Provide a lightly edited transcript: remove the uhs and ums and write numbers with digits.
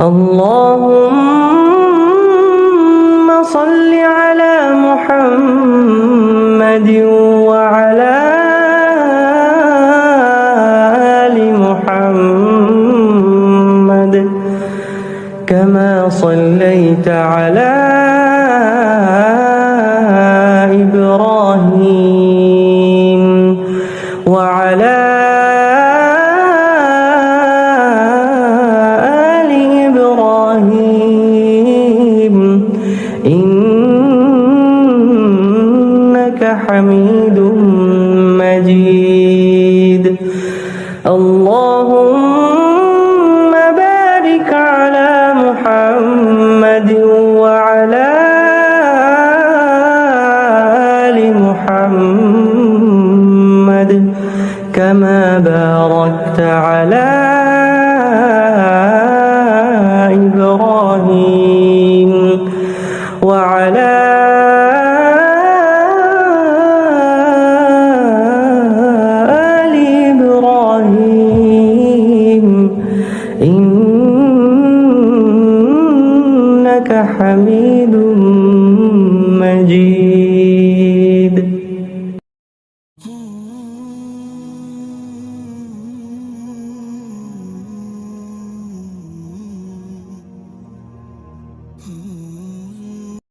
اللهم صل على محمد وعلى آل محمد كما صليت على إبراهيم وعلى آل إبراهيم إنك حميد مجيد. اللهم بارك على محمد وعلى آل محمد كما باركت على إبراهيم وعلى آل إبراهيم إنك حميد مجيد.